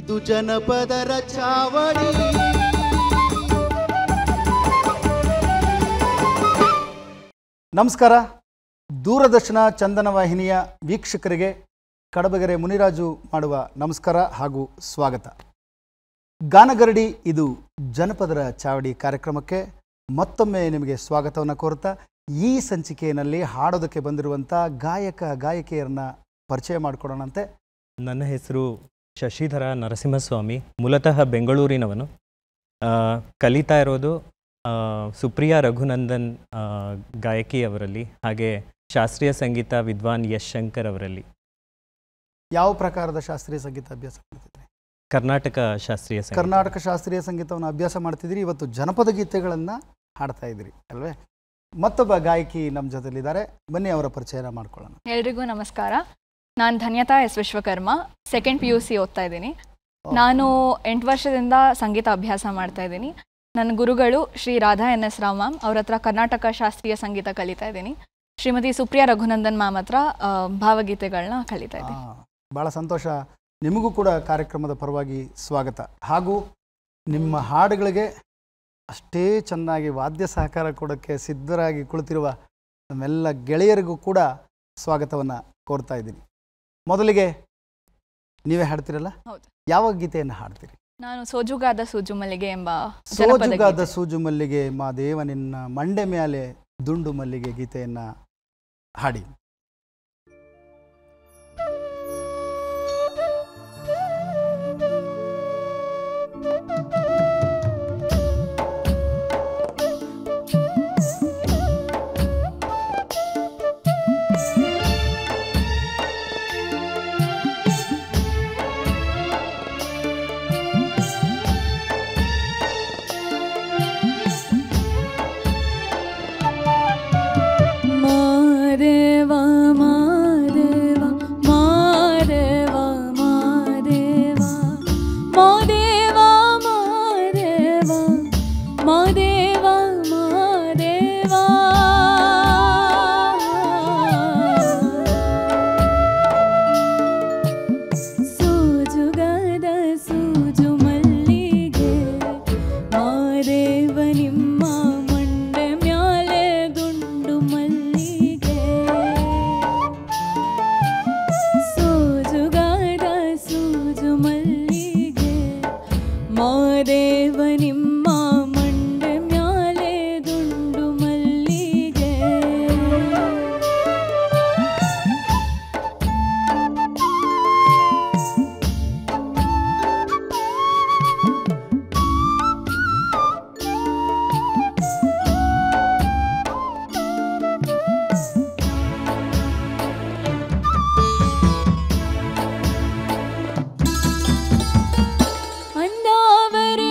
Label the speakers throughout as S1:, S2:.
S1: ಇದು ಜನಪದರ ಚಾವಡಿ. ನಮಸ್ಕಾರ. ದೂರದರ್ಶನ ಚಂದನ ವಾಹಿನಿಯ ವೀಕ್ಷಕರಿಗೆ ಕಡಬಗೆರೆ ಮುನಿರಾಜು ಮಾಡುವ ನಮಸ್ಕಾರ ಹಾಗೂ ಸ್ವಾಗತ. ಗಾನಗರಡಿ ಇದು ಜನಪದರ ಚಾವಡಿ ಕಾರ್ಯಕ್ರಮಕ್ಕೆ ಮತ್ತೊಮ್ಮೆ ನಿಮಗೆ ಸ್ವಾಗತವನ್ನು ಕೋರುತ್ತಾ ಈ ಸಂಚಿಕೆಯಲ್ಲಿ ಹಾಡೋದಕ್ಕೆ ಬಂದಿರುವಂಥ ಗಾಯಕ ಗಾಯಕಿಯರನ್ನ ಪರಿಚಯ ಮಾಡಿಕೊಡೋಣಂತೆ.
S2: ನನ್ನ ಹೆಸರು ಶಶಿಧರ ನರಸಿಂಹಸ್ವಾಮಿ, ಮೂಲತಃ ಬೆಂಗಳೂರಿನವನು. ಕಲಿತಾ ಇರೋದು ಸುಪ್ರಿಯಾ ರಘುನಂದನ್ ಗಾಯಕಿಯವರಲ್ಲಿ, ಹಾಗೆ ಶಾಸ್ತ್ರೀಯ ಸಂಗೀತ ವಿದ್ವಾನ್ ಯಶ್ ಶಂಕರ್ ಅವರಲ್ಲಿ.
S1: ಯಾವ ಪ್ರಕಾರದ ಶಾಸ್ತ್ರೀಯ ಸಂಗೀತ ಅಭ್ಯಾಸ ಮಾಡ್ತಿದ್ರಿ?
S2: ಕರ್ನಾಟಕ ಶಾಸ್ತ್ರೀಯ ಸಂಗೀತ.
S1: ಕರ್ನಾಟಕ ಶಾಸ್ತ್ರೀಯ ಸಂಗೀತವನ್ನು ಅಭ್ಯಾಸ ಮಾಡ್ತಿದ್ದೀರಿ. ಇವತ್ತು ಜನಪದ ಗೀತೆಗಳನ್ನು ಹಾಡ್ತಾ ಇದ್ದೀರಿ ಅಲ್ವೇ? ಮತ್ತೊಬ್ಬ ಗಾಯಕಿ ನಮ್ಮ ಜೊತೆಲಿದ್ದಾರೆ, ಬನ್ನಿ ಅವರ ಪರಿಚಯನ ಮಾಡ್ಕೊಳ್ಳೋಣ.
S3: ಎಲ್ರಿಗೂ ನಮಸ್ಕಾರ. ನಾನು ಧನ್ಯತಾ ಎಸ್ ವಿಶ್ವಕರ್ಮ, ಸೆಕೆಂಡ್ PUC ಓದ್ತಾ ಇದ್ದೀನಿ. ನಾನು 8 ವರ್ಷದಿಂದ ಸಂಗೀತ ಅಭ್ಯಾಸ ಮಾಡ್ತಾ ಇದ್ದೀನಿ. ನನ್ನ ಗುರುಗಳು ಶ್ರೀ ರಾಧಾ NS ರಾವ್ ಮ್ಯಾಮ್, ಅವ್ರ ಹತ್ರ ಕರ್ನಾಟಕ ಶಾಸ್ತ್ರೀಯ ಸಂಗೀತ ಕಲಿತಾ ಇದ್ದೀನಿ. ಶ್ರೀಮತಿ ಸುಪ್ರಿಯಾ ರಘುನಂದನ್ ಮ್ಯಾಮ್ ಹತ್ರ ಭಾವಗೀತೆಗಳನ್ನ ಕಲಿತಾ ಇದ್ದೀನಿ.
S1: ಭಾಳ ಸಂತೋಷ. ನಿಮಗೂ ಕೂಡ ಕಾರ್ಯಕ್ರಮದ ಪರವಾಗಿ ಸ್ವಾಗತ. ಹಾಗೂ ನಿಮ್ಮ ಹಾಡುಗಳಿಗೆ ಅಷ್ಟೇ ಚೆನ್ನಾಗಿ ವಾದ್ಯ ಸಹಕಾರ ಕೊಡೋಕ್ಕೆ ಸಿದ್ಧರಾಗಿ ಕುಳಿತಿರುವ ನಮ್ಮೆಲ್ಲ ಗೆಳೆಯರಿಗೂ ಕೂಡ ಸ್ವಾಗತವನ್ನು ಕೋರ್ತಾ ಇದ್ದೀನಿ. ಮೊದಲಿಗೆ ನೀವೇ ಹಾಡ್ತೀರಲ್ಲ?
S3: ಹೌದು.
S1: ಯಾವ ಗೀತೆಯನ್ನು ಹಾಡ್ತೀರಿ?
S3: ನಾನು ಸೋಜುಗಾದ ಸೂಜು ಮಲ್ಲಿಗೆ ಎಂಬ
S1: ಸೋಜುಗಾದ ಸೂಜು ಮಲ್ಲಿಗೆ ಮಾದೇವ ನಿನ್ನ ಮಂಡೆ ಮ್ಯಾಲೆ ದುಂಡು ಮಲ್ಲಿಗೆ ಗೀತೆಯನ್ನು ಹಾಡಿ.
S3: ಅಂದಾವರೆ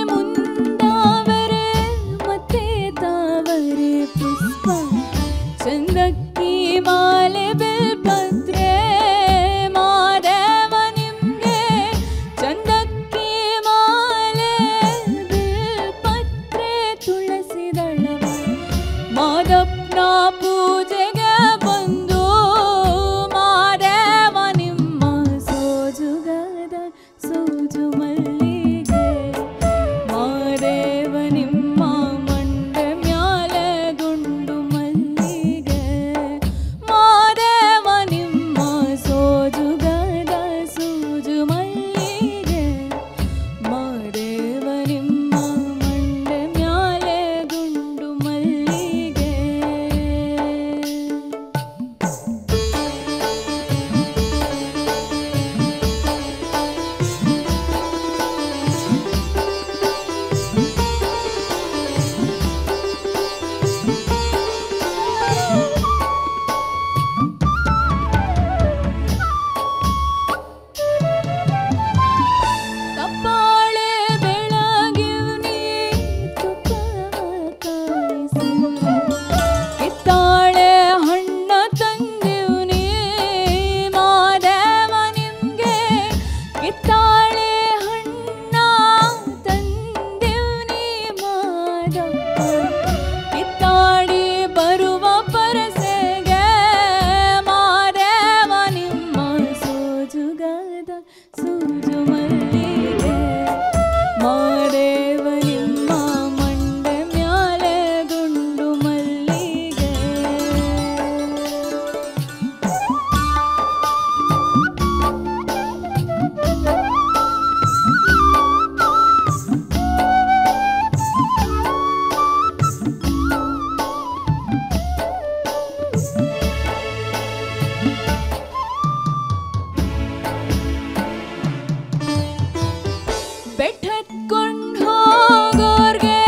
S4: ಬೆಟ್ಟತ್ಕೊಂಡ್ ಹೋಗೋರ್ಗೆ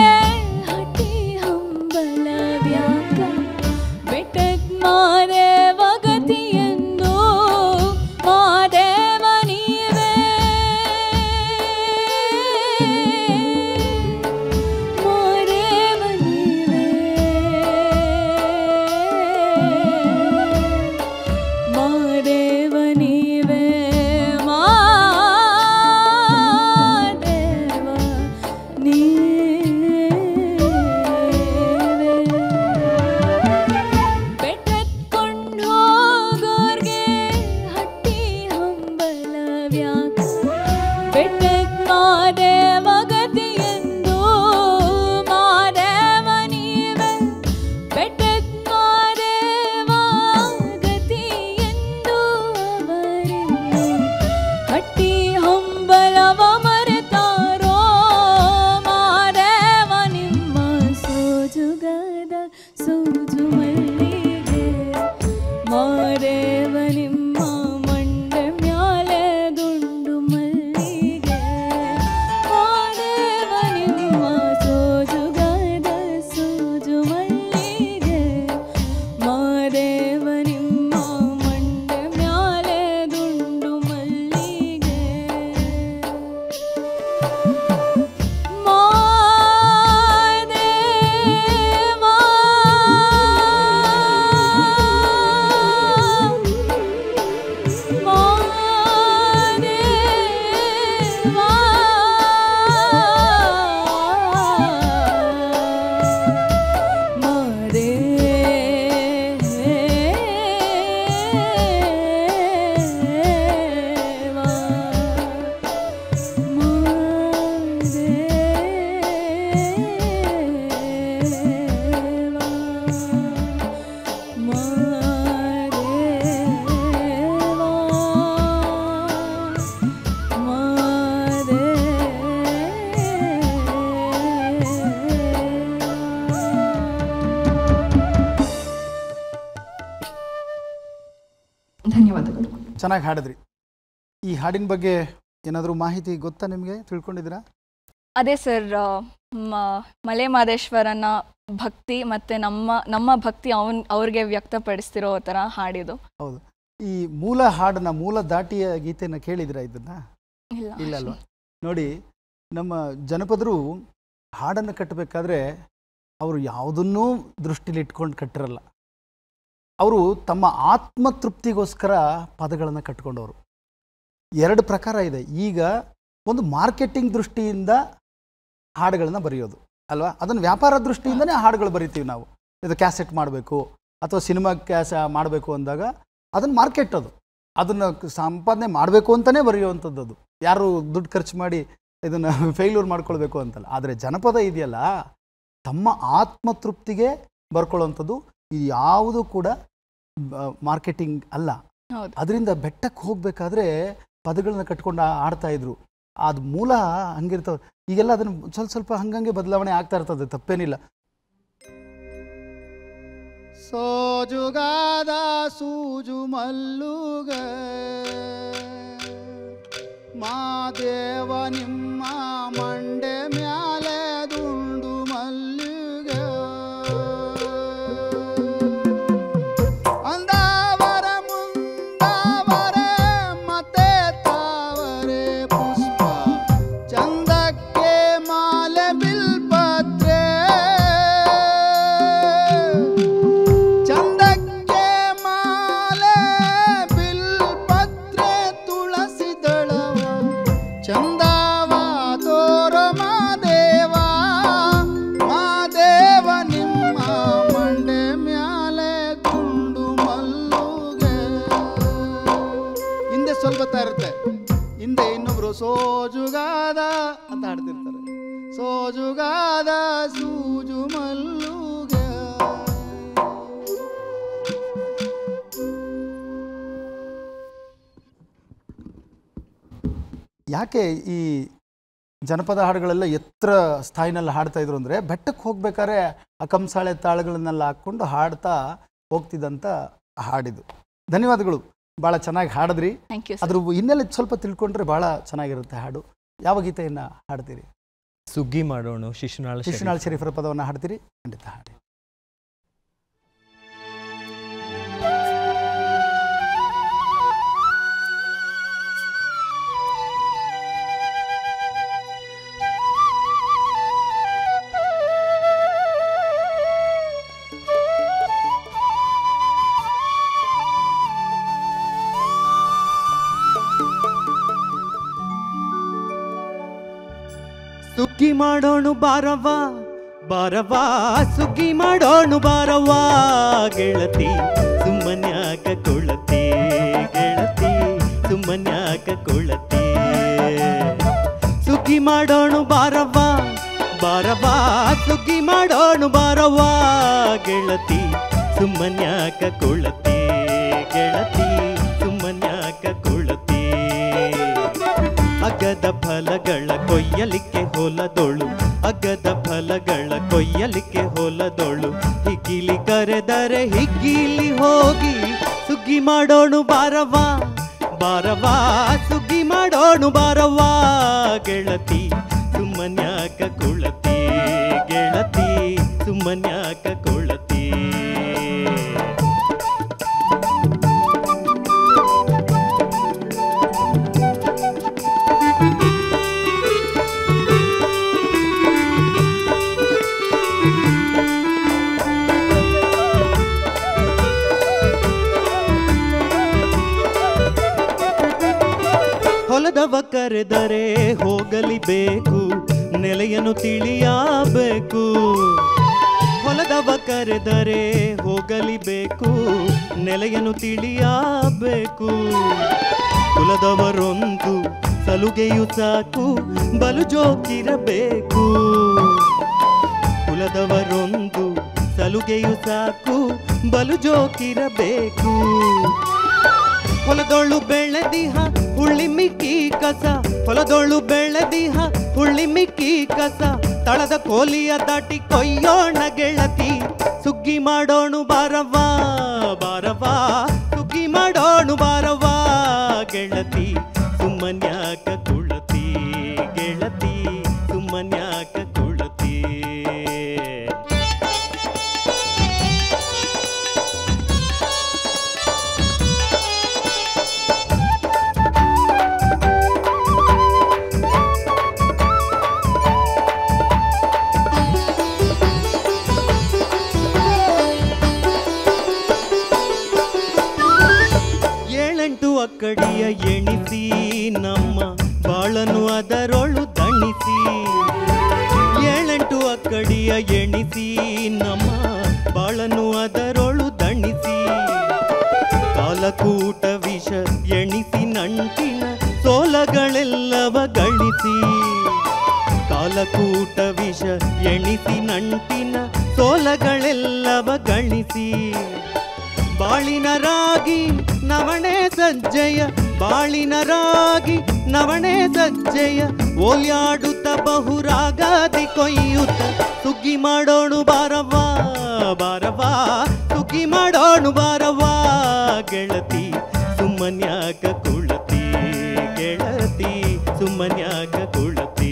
S4: ಹಟ್ಟಿ ಹಂಬಲ ವ್ಯಾಕ ಬೆಟ್ಟಕ್ ಮಾದೇವ ಗತಿಯೆಂದು ಮಾದೇವ ನೀವೇ ಮಾದೇವ ನೀವೇ ಮಾದೇವ ನೀವೇ
S3: ಧನ್ಯವಾದಗಳು.
S1: ಚೆನ್ನಾಗಿ ಹಾಡಿದ್ರಿ. ಈ ಹಾಡಿನ ಬಗ್ಗೆ ಏನಾದರೂ ಮಾಹಿತಿ ಗೊತ್ತಾ ನಿಮಗೆ? ತಿಳ್ಕೊಂಡಿದ್ದೀರಾ?
S3: ಅದೇ ಸರ್, ಮಲೆ ಮಹದೇಶ್ವರನ ಭಕ್ತಿ ಮತ್ತು ನಮ್ಮ ಭಕ್ತಿ ಅವ್ರಿಗೆ ವ್ಯಕ್ತಪಡಿಸ್ತಿರೋ ಥರ ಹಾಡಿದು.
S1: ಹೌದು. ಈ ಮೂಲ ಹಾಡನ್ನ, ಮೂಲ ದಾಟಿಯ ಗೀತೆಯನ್ನು ಕೇಳಿದಿರಾ ಇದನ್ನ? ಇಲ್ಲ ಅಲ್ವಾ? ನೋಡಿ, ನಮ್ಮ ಜನಪದರು ಹಾಡನ್ನು ಕಟ್ಟಬೇಕಾದ್ರೆ ಅವರು ಯಾವುದನ್ನೂ ದೃಷ್ಟಿಲಿ ಇಟ್ಕೊಂಡು ಕಟ್ಟಿರಲ್ಲ. ಅವರು ತಮ್ಮ ಆತ್ಮತೃಪ್ತಿಗೋಸ್ಕರ ಪದಗಳನ್ನು ಕಟ್ಕೊಂಡವರು. ಎರಡು ಪ್ರಕಾರ ಇದೆ. ಈಗ ಒಂದು ಮಾರ್ಕೆಟಿಂಗ್ ದೃಷ್ಟಿಯಿಂದ ಹಾಡುಗಳನ್ನ ಬರೆಯೋದು ಅಲ್ವಾ? ಅದನ್ನು ವ್ಯಾಪಾರ ದೃಷ್ಟಿಯಿಂದನೇ ಹಾಡುಗಳು ಬರಿತೀವಿ ನಾವು. ಇದು ಕ್ಯಾಸೆಟ್ ಮಾಡಬೇಕು ಅಥವಾ ಸಿನಿಮಾ ಮಾಡಬೇಕು ಅಂದಾಗ ಅದನ್ನು ಮಾರ್ಕೆಟ್, ಅದನ್ನು ಸಂಪಾದನೆ ಮಾಡಬೇಕು ಅಂತಲೇ ಬರೆಯುವಂಥದ್ದು. ಅದು ಯಾರು ದುಡ್ಡು ಖರ್ಚು ಮಾಡಿ ಇದನ್ನು ಫೇಲ್ಯೂರ್ ಮಾಡ್ಕೊಳ್ಬೇಕು ಅಂತಲ್ಲ. ಆದರೆ ಜನಪದ ಇದೆಯಲ್ಲ, ತಮ್ಮ ಆತ್ಮತೃಪ್ತಿಗೆ ಬರ್ಕೊಳ್ಳೋವಂಥದ್ದು. ಇದು ಯಾವುದು ಕೂಡ ಮಾರ್ಕೆಟಿಂಗ್ ಅಲ್ಲ. ಅದರಿಂದ ಬೆಟ್ಟಕ್ಕೆ ಹೋಗಬೇಕಾದ್ರೆ ಪದಗಳನ್ನ ಕಟ್ಕೊಂಡು ಆಡ್ತಾ ಇದ್ರು. ಅದು ಮೂಲ ಹಂಗಿರ್ತವೆ. ಈಗೆಲ್ಲ ಅದನ್ನು ಸ್ವಲ್ಪ ಸ್ವಲ್ಪ ಹಂಗಂಗೆ ಬದಲಾವಣೆ ಆಗ್ತಾ ಇರ್ತದೆ, ತಪ್ಪೇನಿಲ್ಲ. ಸೋಜುಗಾದ ಸೂಜು ಮಲ್ಲುಗ ಮಾದೇವ ನಿಮ್ಮ ಮಂಡೆ ಮ್ಯಾಲೆ ದುಂಡು ಮಲ್ಲಿಗ ಅಂದಾವರ ಮುಂದಾವರ ಮತ್ತೆ ತಾವರೆ ಪುಷ್ಪ ಚಂದಕ್ಕೆ ಮಾಲೆ ಬಿಲ್ಪತ್ರೆ ಚಂದಕ್ಕೆ ಮಾಲೆ ಬಿಲ್ಪತ್ರೆ ತುಳಸಿ ದಳವ ಚಂದವ ತೋರ ಮಾದೇವ ಮಾದೇವ ನಿಮ್ಮ ಮಂಡೆ ಮ್ಯಾಲೆ ಗುಂಡು ಮಲ್ಲುಗೆ. ಹಿಂದೆ ಸ್ವಲ್ಪ ಬರ್ತಾ ಇರುತ್ತೆ, ಹಿಂದೆ ಇನ್ನೊಬ್ರು ಸೋಜುಗಾದ ಅಂತ ಹಾಡ್ತಿರ್ತಾರೆ. ಸೋಜುಗಾದ ಸೂಜು ಮಲ್ಲುಗೆ. ಯಾಕೆ ಈ ಜನಪದ ಹಾಡುಗಳೆಲ್ಲ ಎತ್ತರ ಸ್ಥಾಯಿನಲ್ಲಿ ಹಾಡ್ತಾ ಇದ್ರು ಅಂದರೆ, ಬೆಟ್ಟಕ್ಕೆ ಹೋಗ್ಬೇಕಾದ್ರೆ ಆ ಕಂಸಾಳೆ ತಾಳಗಳನ್ನೆಲ್ಲ ಹಾಕ್ಕೊಂಡು ಹಾಡ್ತಾ ಹೋಗ್ತಿದ್ದಂಥ ಹಾಡಿದು. ಧನ್ಯವಾದಗಳು, ಭಾಳ ಚೆನ್ನಾಗಿ ಹಾಡಿದ್ರಿ.
S3: Thank you.
S1: ಅದ್ರ ಹಿನ್ನೆಲೆ ಸ್ವಲ್ಪ ತಿಳ್ಕೊಂಡ್ರೆ ಭಾಳ ಚೆನ್ನಾಗಿರುತ್ತೆ ಹಾಡು. ಯಾವ ಗೀತೆಯನ್ನು ಹಾಡ್ತೀರಿ?
S2: ಸುಗ್ಗಿ ಮಾಡೋಣ
S1: ಶಿಶುನಾಳ ಶರೀಫರ ಪದವನ್ನು ಹಾಡ್ತೀರಿ? ಖಂಡಿತ ಹಾಡಿ.
S5: ಸುಗ್ಗಿ ಮಾಡೋಣ ಬಾರವ್ವ ಬಾರವ್ವ, ಸುಗ್ಗಿ ಮಾಡೋಣ ಬಾರವ್ವ ಗೆಳತಿ, ಸುಮ್ಮನ್ಯಾಕ ಕೊಳತಿ ಗೆಳತಿ, ಸುಮ್ಮನ್ಯಾಕ ಕೊಳತಿ. ಸುಗ್ಗಿ ಮಾಡೋಣ ಬಾರವ್ವ ಬಾರವ್ವ, ಸುಗ್ಗಿ ಮಾಡೋಣ ಬಾರವ್ವ ಗೆಳತಿ, ಸುಮ್ಮನ್ಯಾಕ ಕೊಳತಿ ಗೆಳತಿ, ಸುಮ್ಮನ್ಯಾಕ ಕೊಳತಿ. ಅಗ್ಗದ ಫಲಗಳ ಕೊಯ್ಯಲಿಕ್ಕೆ ಹೊಲದೊಳು, ಅಗ್ಗದ ಫಲಗಳ ಕೊಯ್ಯಲಿಕ್ಕೆ ಹೊಲದೊಳು, ಹಿಗ್ಗಿಲಿ ಕರೆದರೆ ಹಿಗ್ಗಿಲಿ ಹೋಗಿ ಸುಗ್ಗಿ ಮಾಡೋಣ ಬಾರವ್ವ ಬಾರವ್ವ, ಸುಗ್ಗಿ ಮಾಡೋಣ ಬಾರವ್ವ ಗೆಳತಿ, ಸುಮ್ಮನ್ಯಾಕ ಕೊಳತಿ ಗೆಳತಿ, ಸುಮ್ಮನ್ಯಾಕ ಕೊಳತಿ. ಹೊಲದವ ಕರೆದರೆ ಹೋಗಲಿ ಬೇಕು, ನೆಲೆಯನ್ನು ತಿಳಿಯಬೇಕು. ಹೊಲದವ ಕರೆದರೆ ಹೋಗಲಿ ಬೇಕು, ನೆಲೆಯನ್ನು ತಿಳಿಯಬೇಕು. ಕುಲದವರೊಂದು ಸಲುಗೆಯು ಸಾಕು, ಬಲು ಜೋಕಿರಬೇಕು. ಕುಲದವರೊಂದು ಸಲುಗೆಯು ಸಾಕು, ಬಲು ಜೋಕಿರಬೇಕು. ಹೊಲದೊಳು ಬೆಳೆದಿಹ ಹುಳ್ಳಿ ಮಿಕ್ಕಿ ಕಸ, ಹೊಲದೊಳು ಬೆಳೆದಿಹ ಹುಳ್ಳಿ ಮಿಕ್ಕಿ ಕಸ, ತಳದ ಕೋಲಿಯ ದಾಟಿ ಕೊಯ್ಯೋಣ ಗೆಳತಿ, ಸುಗ್ಗಿ ಮಾಡೋಣ ಬಾರವ್ವ ಬಾರವ್ವ, ಸುಗ್ಗಿ ಮಾಡೋಣ ಬಾರವ್ವ ಗೆಳತಿ, ಸುಮ್ಮನ್ಯಾಕ ಕುಳತಿ ಗೆಳತಿ, ಸುಮ್ಮನ್ಯಾಕ ಕುಳತಿ. ಅಕ್ಕಡಿಯ ಎಣಿಸಿ ನಮ್ಮ ಬಾಳನು ಅದರೊಳು ದಣಿಸಿ, ಏಳೆಂಟು ಅಕ್ಕಡಿಯ ಎಣಿಸಿ ನಮ್ಮ ಬಾಳನು ಅದರೊಳು ದಣಿಸಿ. ಕಾಲಕೂಟ ವಿಷ ಎಣಿಸಿ ನಂಟಿನ ಸೋಲಗಳೆಲ್ಲವ ಗಳಿಸಿ, ಕಾಲಕೂಟ ವಿಷ ಎಣಿಸಿ ನಂಟಿನ ಸೋಲಗಳೆಲ್ಲವ ಗಳಿಸಿ. ಬಾಳಿನ ರಾಗಿ ನವಣೆ ಸಜ್ಜೆಯ, ಬಾಳಿನ ರಾಗಿ ನವಣೆ ಸಜ್ಜೆಯ, ಓಲ್ಯಾಡುತ್ತ ಬಹುರಾಗಾದಿ ಕೊಯ್ಯುತ್ತ ಸುಗ್ಗಿ ಮಾಡೋಣ ಬಾರವ್ವ ಬಾರವ್ವ, ಸುಗ್ಗಿ ಮಾಡೋಣ ಬಾರವ್ವ ಗೆಳತಿ, ಸುಮ್ಮನ್ಯಾಕ ಕುಳತಿ ಗೆಳತಿ, ಸುಮ್ಮನ್ಯಾಕ ಕುಳತಿ.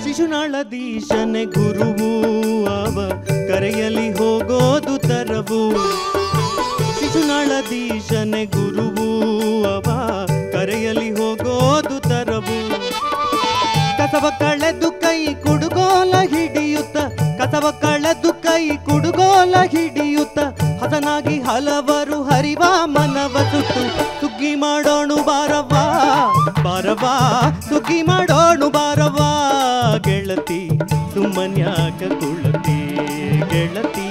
S5: ಶಿಶುನಾಳಧೀಶನೆ ಗುರುವು ಅವ ಕರೆಯಲಿ ಹೋಗೋದು ತರವು, ಶಿಶುನಾಳಧೀಶನೆ ಗುರುವು ಅವ ಕರೆಯಲಿ ಹೋಗೋದು ತರವು. ಕಸವ ಕಳೆದು ಕೈ ಕುಡುಗೋಲ ಹಿಡಿಯುತ್ತ, ಕಸವ ಕಳೆದು ಕೈ ಕುಡುಗೋಲ ಹಿಡಿಯುತ್ತ, ಹಸನಾಗಿ ಹಲವರು ಹರಿವ ಮನವ ಸುಟ್ಟು ಸುಗ್ಗಿ ಮಾಡೋಣ ಬಾರವ್ವ ಬಾರವ್ವ, ಸುಗ್ಗಿ ಮಾಡೋಣ ಬಾರವ್ವ ಗೆಳತಿ, ಸುಮ್ಮನ್ಯಾಕ ಕುಳತಿ ಗೆಳತಿ,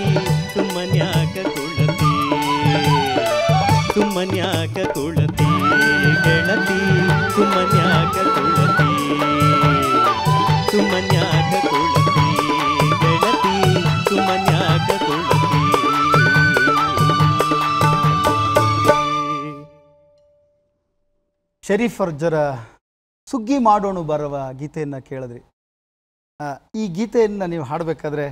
S5: ಸುಮ್ಮನ್ಯಾಕ ಕುಳತಿ, ಸುಮ್ಮನ್ಯಾಕ ಕುಳತಿ ಗೆಳತಿ, ಸುಮ್ಮನ್ಯಾಕ ಕುಳತಿ, ಸುಮ್ಮನ್ಯಾಕ
S1: ಶರೀಫ್ ಅರ್ಜರ ಸುಗ್ಗಿ ಮಾಡೋಣ ಬರುವ ಗೀತೆಯನ್ನು ಕೇಳಿದ್ರಿ. ಈ ಗೀತೆಯನ್ನು ನೀವು ಹಾಡಬೇಕಾದ್ರೆ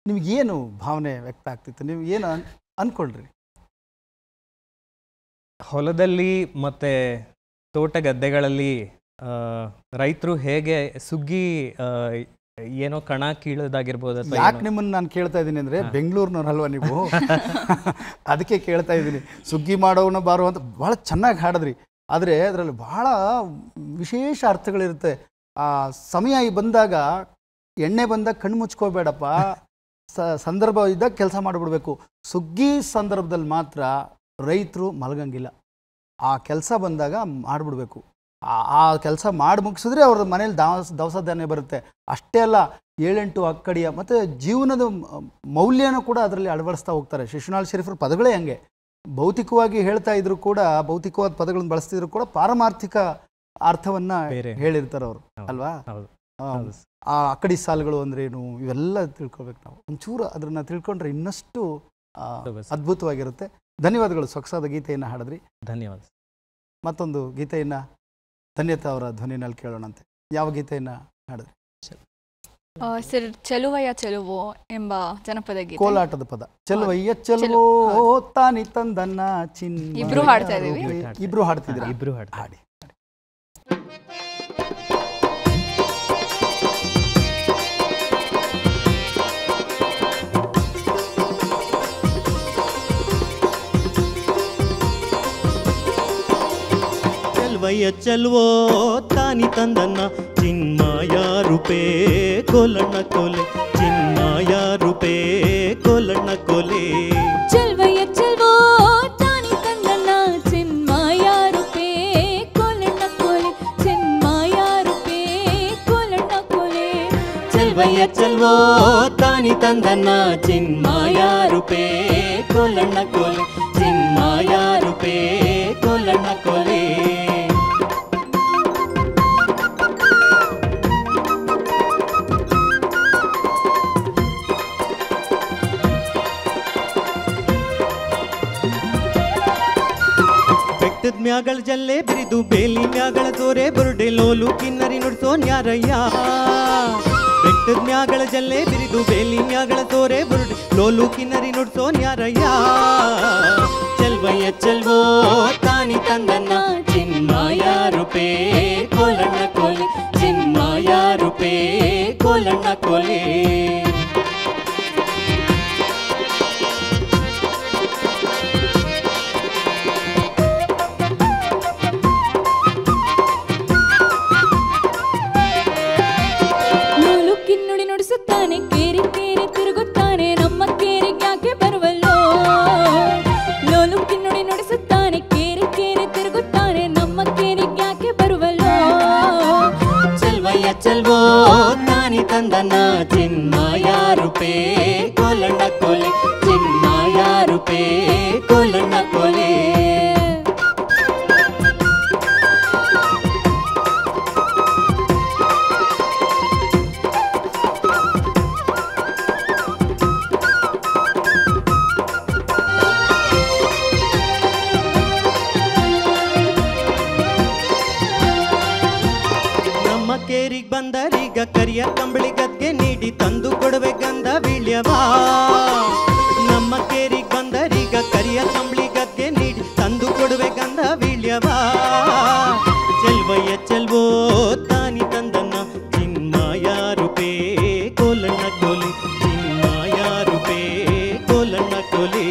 S1: ನಿಮಗೇನು ಭಾವನೆ ವ್ಯಕ್ತ ಆಗ್ತಿತ್ತು? ನೀವು ಏನು ಅಂದ್ಕೊಳ್ರಿ?
S2: ಹೊಲದಲ್ಲಿ ಮತ್ತು ತೋಟ ಗದ್ದೆಗಳಲ್ಲಿ ರೈತರು ಹೇಗೆ ಸುಗ್ಗಿ ಏನೋ ಕಣ ಕೀಳೋದಾಗಿರ್ಬೋದು ಅಥವಾ
S1: ಯಾಕೆ ನಿಮ್ಮನ್ನು ನಾನು ಕೇಳ್ತಾ ಇದ್ದೀನಿ ಅಂದರೆ ಬೆಂಗಳೂರಿನವ್ರಲ್ವ ನೀವು, ಅದಕ್ಕೆ ಕೇಳ್ತಾ ಇದ್ದೀನಿ. ಸುಗ್ಗಿ ಮಾಡೋಣ ಬಾರೋ ಅಂತ ಭಾಳ ಚೆನ್ನಾಗಿ ಹಾಡಿದ್ರಿ. ಆದರೆ ಅದರಲ್ಲಿ ಭಾಳ ವಿಶೇಷ ಅರ್ಥಗಳಿರುತ್ತೆ. ಆ ಸಮಯ ಬಂದಾಗ, ಎಣ್ಣೆ ಬಂದಾಗ ಕಣ್ಣು ಮುಚ್ಕೋಬೇಡಪ್ಪ, ಸಂದರ್ಭ ಇದ್ದಾಗ ಕೆಲಸ ಮಾಡಿಬಿಡ್ಬೇಕು. ಸುಗ್ಗಿ ಸಂದರ್ಭದಲ್ಲಿ ಮಾತ್ರ ರೈತರು ಮಲಗಂಗಿಲ್ಲ. ಆ ಕೆಲಸ ಬಂದಾಗ ಮಾಡಿಬಿಡ್ಬೇಕು. ಆ ಕೆಲಸ ಮಾಡಿ ಮುಗಿಸಿದ್ರೆ ಅವ್ರ ಮನೇಲಿ ದವಸ ಧಾನ್ಯ ಬರುತ್ತೆ. ಅಷ್ಟೇ ಅಲ್ಲ, 7-8 ಅಕ್ಕಡಿಯ ಮತ್ತು ಜೀವನದ ಮೌಲ್ಯನೂ ಕೂಡ ಅದರಲ್ಲಿ ಅಳವಡಿಸ್ತಾ ಹೋಗ್ತಾರೆ. ಶಿಶುನಾಳ್ ಶರೀಫರ ಪದಗಳೇ ಹಂಗೆ. ಭೌತಿಕವಾಗಿ ಹೇಳ್ತಾ ಇದ್ರು ಕೂಡ, ಭೌತಿಕವಾದ ಪದಗಳನ್ನು ಬಳಸ್ತಿದ್ರು ಕೂಡ ಪಾರಮಾರ್ಥಿಕ ಅರ್ಥವನ್ನು ಹೇಳಿರ್ತಾರೆ ಅವರು, ಅಲ್ವಾ? ಆ ಅಕ್ಕಡಿ ಸಾಲುಗಳು ಅಂದ್ರೇನು, ಇವೆಲ್ಲ ತಿಳ್ಕೊಬೇಕು ನಾವು. ಒಂಚೂರು ಅದನ್ನು ತಿಳ್ಕೊಂಡ್ರೆ ಇನ್ನಷ್ಟು ಅದ್ಭುತವಾಗಿರುತ್ತೆ. ಧನ್ಯವಾದಗಳು. ಸೊಗಸಾದ ಗೀತೆಯನ್ನು ಹಾಡಿದ್ರಿ.
S2: ಧನ್ಯವಾದ.
S1: ಮತ್ತೊಂದು ಗೀತೆಯನ್ನು ಧನ್ಯತಾ ಅವರ ಧ್ವನಿನಲ್ಲಿ ಕೇಳೋಣಂತೆ. ಯಾವ ಗೀತೆಯನ್ನು ಹಾಡಿದ್ರಿ?
S3: ಸರ್, ಚೆಲುವಯ್ಯ ಚೆಲುವೋ ಎಂಬ ಜನಪದ ಗೀತೆ,
S1: ಕೋಲಾಟದ ಪದ. ಚೆಲುವಯ್ಯ ಚೆಲುವೋ ತಾನಿ ತಂದನ್ನ ಚಿನ್ನ.
S3: ಇಬ್ರು ಹಾಡ್ತಾ ಇದೀವಿ.
S1: ಇಬ್ರು ಹಾಡ್ತಿದ್ದೀರಾ?
S2: ಇಬ್ರು
S1: ಹಾಡಿ.
S5: ಚೆಲ್ವಯ್ಯ ಚೆಲ್ವೋ ತಾನಿ ತಂದನ್ನ ಚಿನ್ಮಾಯ ರೂಪೇ ಕೋಲಣ್ಣ ಕೋಲೆ, ಚಿನ್ಮಾಯ ರೂಪೇ ಕೋಲಣ್ಣ ಕೋಲೆ.
S4: ಚೆಲ್ವಯ್ಯ ಚೆಲ್ವೋ ತಾನಿ ತಂದನ್ನ ಚಿನ್ಮಾಯ ರೂಪೇ ಕೋಲಣ್ಣ ಕೋಲೆ, ಚಿನ್ಮಾಯ ರೂಪೇ ಕೋಲಣ್ಣ ಕೋಲೆ.
S5: ಚೆಲ್ವಯ್ಯ ಚೆಲ್ವೋ ತಾನಿ ತಂದನ್ನ ಚಿನ್ಮಾಯ ರೂಪೇ ಕೋಲಣ್ಣ ಕೋಲೆ, ಚಿನ್ಮಾಯ ರೂಪೇ ಕೋಲಣ್ಣ ಕೋಲೆ. ಬೆಟ್ಟದ ಮ್ಯಾಗಳ ಜಲ್ಲೆ ಬಿರಿದು ಬೇಲಿ ಮ್ಯಾಗಳ ತೋರೆ ಬುರುಡೆ ಲೋಲು ಕಿನ್ನರಿ ನುಡ್ಸೋ ನ್ಯಾರಯ್ಯ. ಬೆಟ್ಟದ ಮ್ಯಾಗಳ ಜಲ್ಲೆ ಬಿರಿದು ಬೇಲಿ ಮ್ಯಾಗಳ ತೋರೆ ಬುರುಡೆ ಲೋಲು ಕಿನ್ನರಿ ನುಡ್ಸೋ ನ್ಯಾರಯ್ಯ. ಚೆಲ್ವಯ್ಯ ಚೆಲ್ವೋ ತಾನಿ ತಂದನ್ನ ಚಿನ್ಮಾಯ ರೂಪೇ ಕೋಲಣ್ಣ ಕೋಲೆ, ಚಿನ್ಮಾಯ ರೂಪೇ ಕೋಲಣ್ಣ ಕೋಲೆ.
S4: ನುಡಿಸುತ್ತಾನೆ ಕೇರಿ ಕೇರಿ ತಿರುಗುತ್ತಾನೆ, ನಮ್ಮ ಕೇರಿಗೆ ಯಾಕೆ ಬರುವಲ್ಲೋ. ಲೋಲು ಕಿನ್ನುಡಿ ನುಡಿಸುತ್ತಾನೆ ಕೇರಿ ಕೇರಿ ತಿರುಗುತ್ತಾನೆ, ನಮ್ಮ ಕೇರಿಗೆ ಯಾಕೆ ಬರುವಲ್ಲೋ.
S5: ಚೆಲ್ವಯ್ಯ ಚೆಲ್ವೋ ತಾನಿ ತಂದನ್ನ ಚಿನ್ಮಾಯ ರೂಪೇ ಕೋಲಣ್ಣ ಕೋಲೆ, ಚಿನ್ಮಾಯ ರೂಪೇ ಕೋಲಣ್ಣ ಕೋಲೆ. ಕೇರಿಗ್ ಬಂದರೀಗ ಕರಿಯ ಕಂಬಳಿ ಗದ್ಗೆ ನೀಡಿ ತಂದು ಕೊಡುವೆ ಗಂಧ ವೀಳ್ಯವಾ. ನಮ್ಮ ಕೇರಿಗ್ ಬಂದರೀಗ ಕರಿಯ ಕಂಬಳಿ ಗದ್ಗೆ ನೀಡಿ ತಂದು ಕೊಡುವೆ ಗಂಧ ವೀಳ್ಯವಾ. ಚೆಲ್ವಯ್ಯ ಚೆಲ್ವೋ ತಾನಿ ತಂದನ್ನ ಚಿನ್ಮಾಯ ರೂಪೇ ಕೋಲಣ್ಣ ಕೋಲೆ, ಚಿನ್ಮಾಯ ರೂಪೇ ಕೋಲಣ್ಣ ಕೋಲೆ.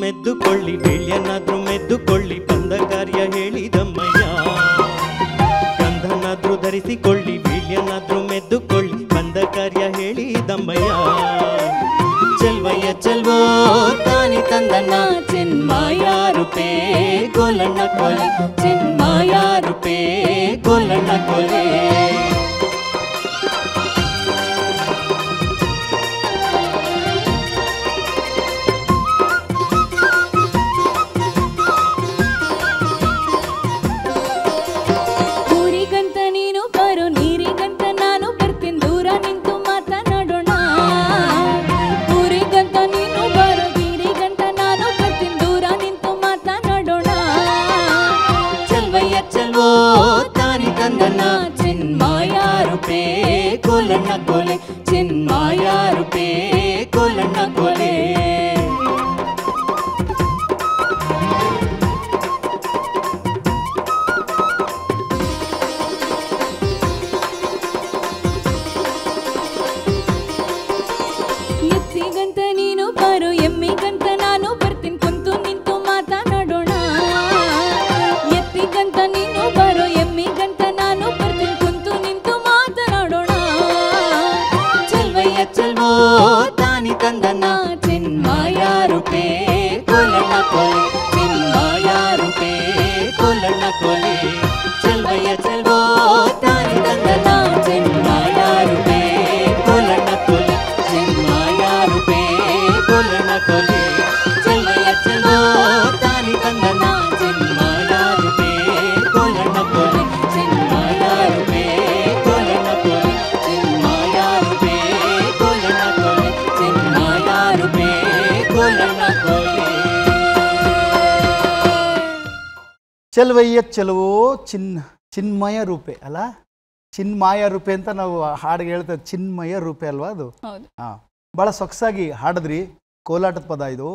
S5: ಮೆದ್ದುಕೊಳ್ಳಿ ವೀಳ್ಯನಾದ್ರೂ ಮೆದ್ದುಕೊಳ್ಳಿ, ಬಂದ ಕಾರ್ಯ ಹೇಳಿದಮ್ಮಯ್ಯ. ಗಂಧನಾದ್ರೂ ಧರಿಸಿಕೊಳ್ಳಿ ವೀಳ್ಯನಾದ್ರೂ ಮೆದ್ದುಕೊಳ್ಳಿ, ಬಂದ ಕಾರ್ಯ ಹೇಳಿದಮ್ಮಯ್ಯ. ಚೆಲ್ವಯ್ಯ ಚೆಲ್ವೋ ತಾನಿ ತಂದನ್ನ ಚಿನ್ಮಾಯ ರೂಪೇ ಕೋಲಣ್ಣ ಕೋಲೆ, ಚಿನ್ಮಾಯ ರೂಪೇ ಕೋಲಣ್ಣ ಕೋಲೆ.
S4: ಊರಿ ಕೋಲಣ್ಣ ಕೋಲೆ ಚಿನ್ಮಯ ರೂಪೇ ಕೋಲಣ್ಣ ಕೋಲೆ ಎತ್ತಿಗಂತ ನೀನು ಬಾರೋ ಎಮ್ಮಿಗಂತ ನಾನು ಬರ್ತೀನಿ ಕುಂತು ನಿಂತು ಮಾತನಾಡೋಣ ಎತ್ತಿಗಂತ ನೀನು ಬಾರೋ ಎಮ್ಮಿಗಂತ ನಾನು ಬರ್ತೀನಿ ಕುಂತು ನಿಂತು ಮಾತನಾಡೋಣ ಚಲ್ವಯ್ಯ ಚಲ್ವೋ ತಾನಿ ತಂದನ ಚಿನ್ಮಯ ರೂಪೇ ಕೋಲಣ್ಣ ಕೋಲೆ ಚಿನ್ಮಯ ರೂಪೇ ಕೋಲಣ್ಣ ಕೋಲೆ ಚಲ್ವಯ್ಯ ಚಲ್ವೋ ತಾನಿ ತಂದನ ಚಿನ್ಮಯ ರೂಪೇ ಕೋಲಣ್ಣ ಕೋಲೆ ಚಿನ್ಮಯ ರೂಪೇ ಕೋಲಣ್ಣ ಕೋಲೆ ಚಲ್ವಯ್ಯ ಚಲ್ವೋ ತಾನಿ ತಂದನ ಚಿನ್ಮಯ ರೂಪೇ ಕೋಲಣ್ಣ ಕೋಲೆ ಚಿನ್ಮಯ ರೂಪೇ ಕೋಲಣ್ಣ ಕೋಲೆ ಚಿನ್ಮಯ ರೂಪೇ ಕೋಲಣ್ಣ ಕೋಲೆ ಚಿನ್ಮಯ ರೂಪೇ ಕೋಲಣ್ಣ ಕೋಲೆ
S1: ಚೆಲುವಯ್ಯ ಚೆಲುವೋ ಚಿನ್ಮಯ ರೂಪೆ ಅಲ್ಲ, ಚಿನ್ಮಯ ರೂಪೆ ಅಂತ ನಾವು ಹಾಡಿಗೆ ಹೇಳ್ತೇವೆ, ಚಿನ್ಮಯ ರೂಪೆ ಅಲ್ವಾ ಅದು?
S3: ಹೌದು.
S1: ಹಾಂ, ಭಾಳ ಸೊಗಸಾಗಿ ಹಾಡಿದ್ರಿ. ಕೋಲಾಟದ ಪದ ಇದು.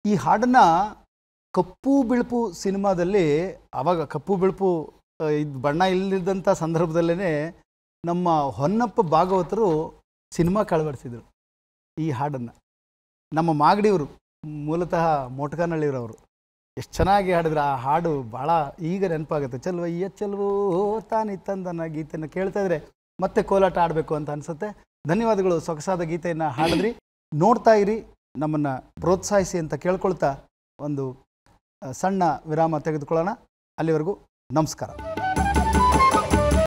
S1: ಈ ಹಾಡನ್ನ ಕಪ್ಪು ಬಿಳುಪು ಸಿನಿಮಾದಲ್ಲಿ, ಆವಾಗ ಕಪ್ಪು ಬಿಳುಪು ಇದು ಬಣ್ಣ ಇಲ್ಲದಂಥ ಸಂದರ್ಭದಲ್ಲೇ ನಮ್ಮ ಹೊನ್ನಪ್ಪ ಭಾಗವತರು ಸಿನಿಮಾ ಕಳವಡಿಸಿದರು ಈ ಹಾಡನ್ನು. ನಮ್ಮ ಮಾಗಡಿಯವರು, ಮೂಲತಃ ಮೋಟಕನಹಳ್ಳಿಯವರು, ಎಷ್ಟು ಚೆನ್ನಾಗಿ ಹಾಡಿದ್ರು. ಆ ಹಾಡು ಭಾಳ ಈಗ ನೆನಪಾಗುತ್ತೆ. ಚೆಲುವಯ್ಯ ಚೆಲುವೋ ತಾನಿ ತಂದನ ಗೀತೆಯನ್ನು ಕೇಳ್ತಾ ಇದ್ರೆ ಮತ್ತೆ ಕೋಲಾಟ ಆಡಬೇಕು ಅಂತ ಅನಿಸುತ್ತೆ. ಧನ್ಯವಾದಗಳು, ಸೊಗಸಾದ ಗೀತೆಯನ್ನು ಹಾಡಿದ್ರಿ. ನೋಡ್ತಾ ಇರಿ, ನಮ್ಮನ್ನು ಪ್ರೋತ್ಸಾಹಿಸಿ ಅಂತ ಕೇಳ್ಕೊಳ್ತಾ ಒಂದು ಸಣ್ಣ ವಿರಾಮ ತೆಗೆದುಕೊಳ್ಳೋಣ. ಅಲ್ಲಿವರೆಗೂ ನಮಸ್ಕಾರ.